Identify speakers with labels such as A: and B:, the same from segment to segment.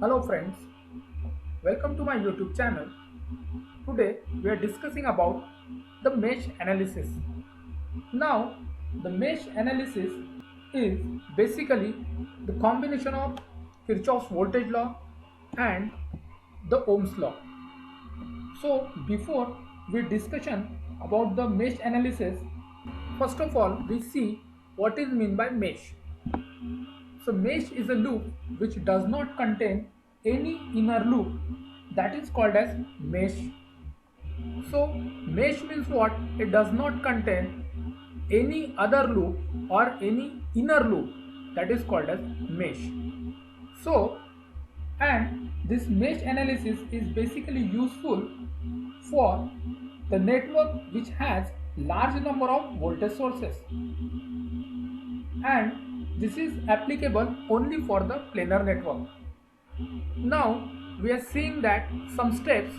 A: Hello friends, welcome to my YouTube channel. Today we are discussing about the mesh analysis. Now, the mesh analysis is basically the combination of Kirchhoff's voltage law and the Ohm's law. So, before we discussion about the mesh analysis, first of all we see what is meant by mesh. So mesh is a loop which does not contain any inner loop, that is called as mesh. So mesh means what? It does not contain any other loop or any inner loop, that is called as mesh. So, and this mesh analysis is basically useful for the network which has large number of voltage sources, and this is applicable only for the planar network. Now we are seeing that some steps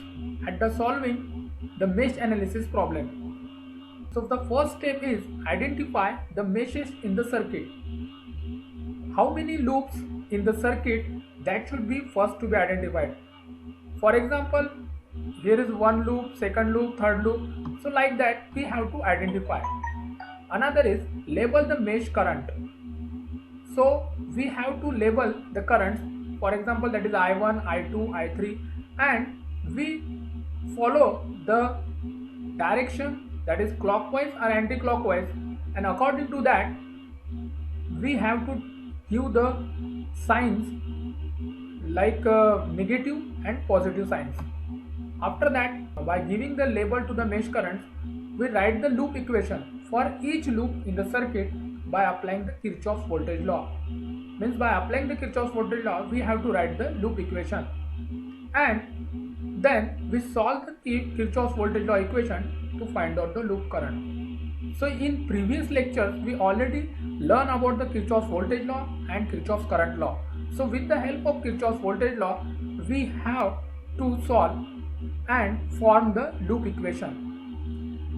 A: at the solving the mesh analysis problem. So the first step is identify the meshes in the circuit. How many loops in the circuit, that should be first to be identified. For example, here is one loop, second loop, third loop. So like that we have to identify. Another is label the mesh current. So we have to label the currents, for example that is I1, I2, I3, and we follow the direction, that is clockwise or anti-clockwise, and according to that we have to give the signs like negative and positive signs. After that, by giving the label to the mesh currents, we write the loop equation for each loop in the circuit by applying the Kirchhoff's voltage law. Means by applying the Kirchhoff's voltage law, we have to write the loop equation, and then we solve the Kirchhoff's voltage law equation to find out the loop current. So in previous lectures, we already learned about the Kirchhoff's voltage law and Kirchhoff's current law. So with the help of Kirchhoff's voltage law, we have to solve and form the loop equation.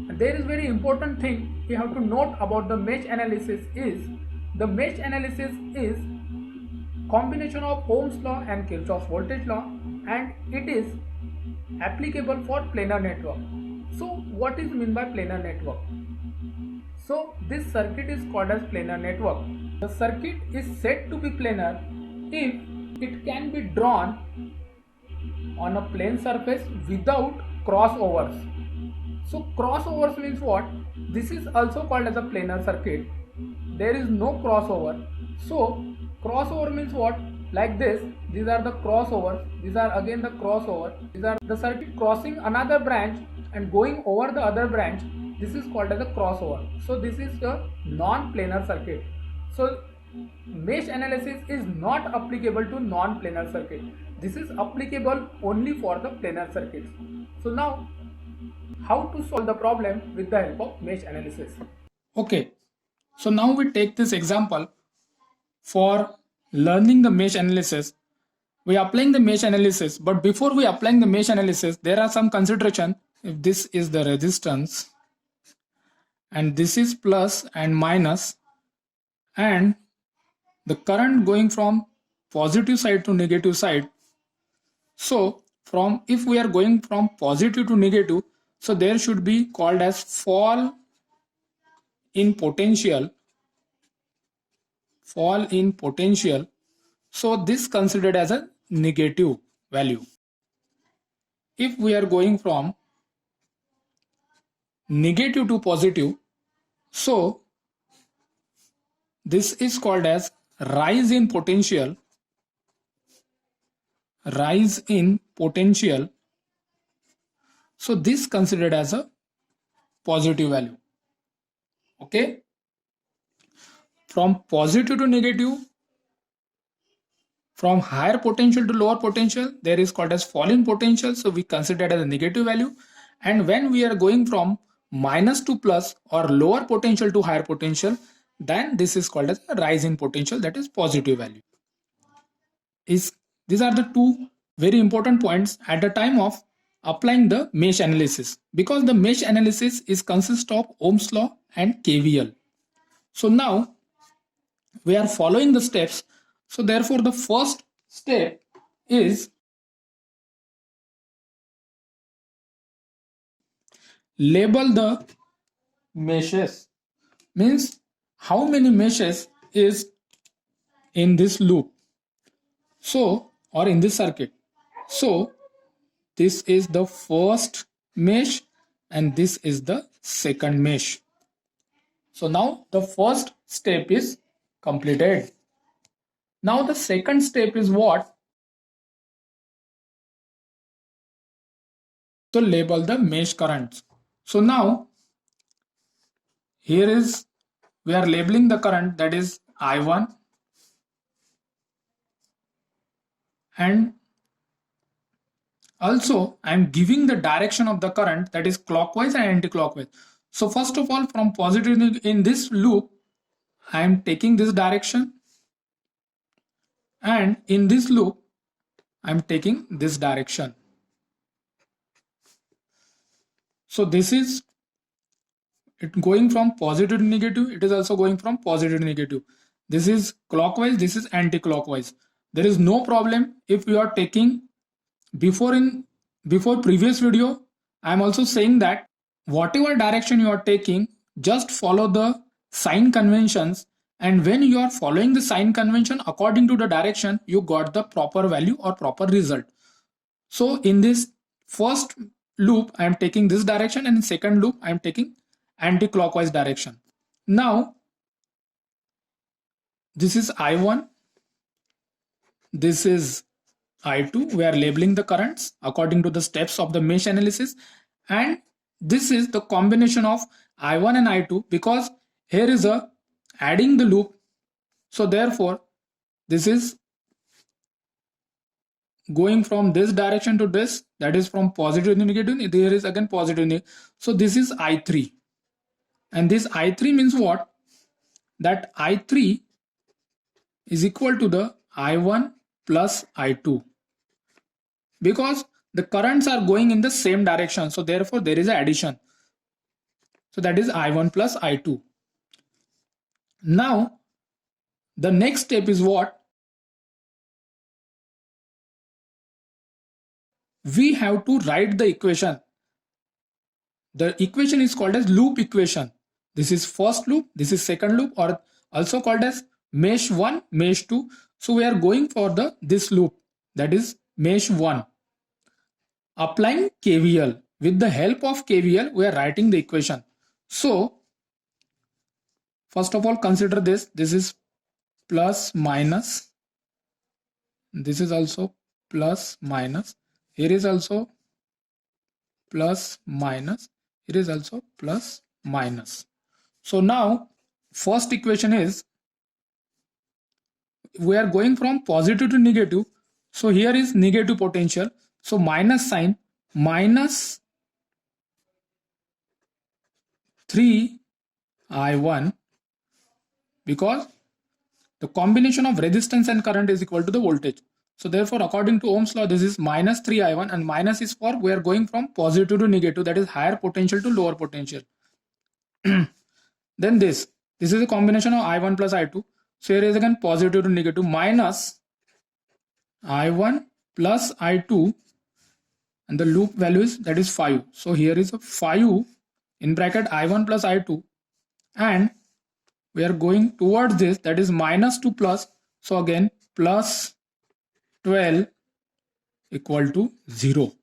A: And there is very important thing we have to note about the mesh analysis is the mesh analysis is combination of Ohm's law and Kirchhoff's voltage law, and it is applicable for planar network. So what is meant by planar network? So this circuit is called as planar network. The circuit is said to be planar if it can be drawn on a plane surface without crossovers. So crossovers means what? This is also called as a planar circuit. There is no crossover. So crossover means what? Like this, these are the crossovers, these are again the crossover, these are the circuit crossing another branch and going over the other branch. This is called as a crossover. So this is a non-planar circuit. So mesh analysis is not applicable to non-planar circuit. This is applicable only for the planar circuits. So now, how to solve the problem with the help of mesh analysis? Okay, so now we take this example for learning the mesh analysis. We are applying the mesh analysis, but before we applying the mesh analysis, there are some consideration. If this is the resistance and this is plus and minus, and the current going from positive side to negative side. So if we are going from positive to negative, so there should be called as fall in potential. So this considered as a negative value. If we are going from negative to positive, so this is called as rise in potential. So this considered as a positive value. Okay. From positive to negative, from higher potential to lower potential, there is called as falling potential. So we consider it as a negative value. And when we are going from minus to plus or lower potential to higher potential, then this is called as a rise in potential, that is positive value. These are the two very important points at the time of applying the mesh analysis, because the mesh analysis is consist of Ohm's law and KVL. So now we are following the steps. So therefore the first step is label the meshes, means how many meshes is in this loop, so or in this circuit. So this is the first mesh and this is the second mesh. So now the first step is completed. Now the second step is what? To label the mesh currents. So now here is, we are labeling the current, that is I1, and also I am giving the direction of the current, that is clockwise and anti-clockwise. So first of all, from positive in this loop I am taking this direction, and in this loop I am taking this direction. So this is it going from positive to negative, it is also going from positive to negative. This is clockwise, this is anti-clockwise. There is no problem if you are taking before previous video I am also saying that whatever direction you are taking, just follow the sign conventions, and when you are following the sign convention according to the direction, you got the proper value or proper result. So in this first loop I am taking this direction, and in second loop I am taking anti-clockwise direction. Now this is I1, this is I2. We are labeling the currents according to the steps of the mesh analysis, and this is the combination of I1 and I2, because here is a adding the loop, so therefore this is going from this direction to this, that is from positive to negative, there is again positive negative. So this is I3, and this I3 means what? That I3 is equal to the I1 plus I2, because the currents are going in the same direction, so therefore there is an addition. So that is I1 plus I2. Now the next step is what? We have to write the equation. The equation is called as loop equation. This is first loop, this is second loop, or also called as mesh 1, mesh 2. So we are going for the this loop, that is mesh 1. Applying KVL. With the help of KVL, we are writing the equation. So first of all, consider this. This is plus minus. This is also plus minus. Here is also plus minus. It is also plus minus. So now first equation is, we are going from positive to negative. So here is negative potential. So minus sign, minus 3I1, because the combination of resistance and current is equal to the voltage. So therefore, according to Ohm's law, this is minus 3I1, and minus is for we are going from positive to negative, that is higher potential to lower potential. Then this is a combination of I1 plus I2. So here is again positive to negative, minus I1 plus I2, and the loop value is, that is 5. So here is a 5 in bracket I1 plus I2, and we are going towards this, that is minus to plus. So again plus 12 equal to 0.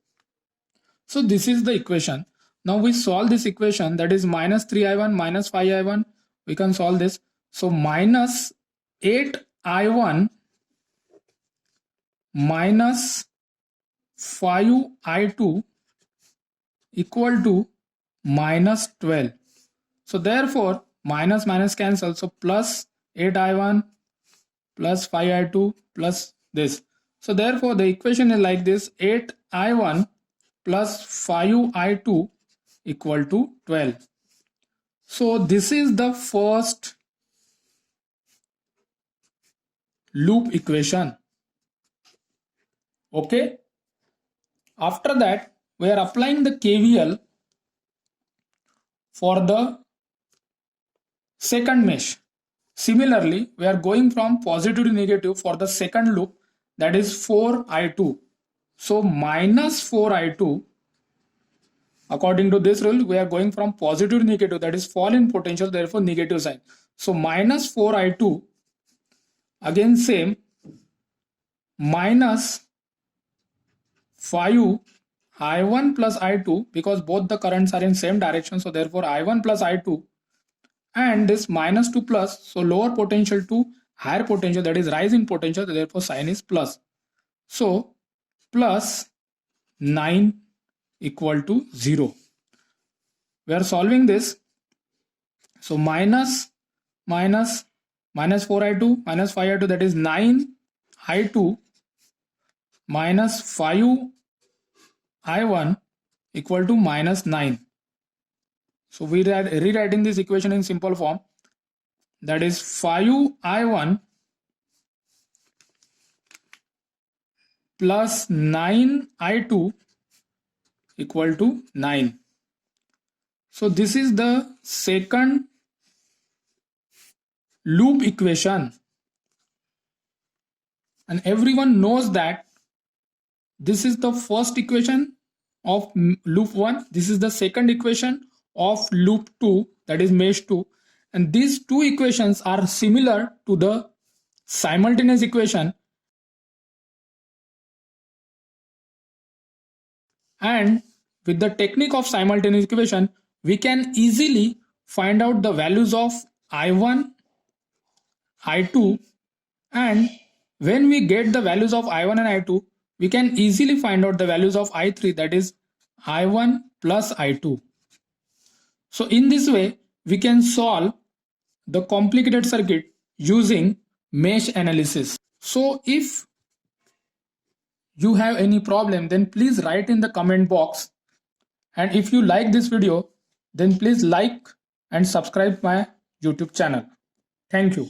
A: So this is the equation. Now we solve this equation, that is minus 3I1 minus 5I1. We can solve this. So minus 8I1 minus 5I2 equal to minus 12. So therefore minus minus cancel. So plus 8I1 plus 5I2 plus this. So therefore the equation is like this: 8I1 plus 5I2 equal to 12. So this is the first loop equation. Okay. After that, we are applying the KVL for the second mesh. Similarly, we are going from positive to negative for the second loop. that is 4i2. So minus 4i2, according to this rule, we are going from positive to negative, that is fall in potential, therefore negative sign. So minus 4i2, again same, minus 5i1 plus i2, because both the currents are in same direction, so therefore i1 plus i2, and this minus to plus, so lower potential to higher potential, that is rise in potential, therefore sign is plus. So plus 9 equal to 0. We are solving this. So minus 4i2 minus 5i2, that is 9i2 minus 5i1 equal to minus 9. So we are rewriting this equation in simple form, that is 5i1 plus 9i2 equal to 9. So this is the second loop equation, and everyone knows that this is the first equation of loop 1, this is the second equation of loop 2, that is mesh 2, and these two equations are similar to the simultaneous equation, and with the technique of simultaneous equation we can easily find out the values of i1, i2, and when we get the values of i1 and i2, we can easily find out the values of i3, that is i1 plus i2. So in this way we can solve the complicated circuit using mesh analysis. So if you have any problem, then please write in the comment box, and if you like this video, then please like and subscribe my YouTube channel. Thank you.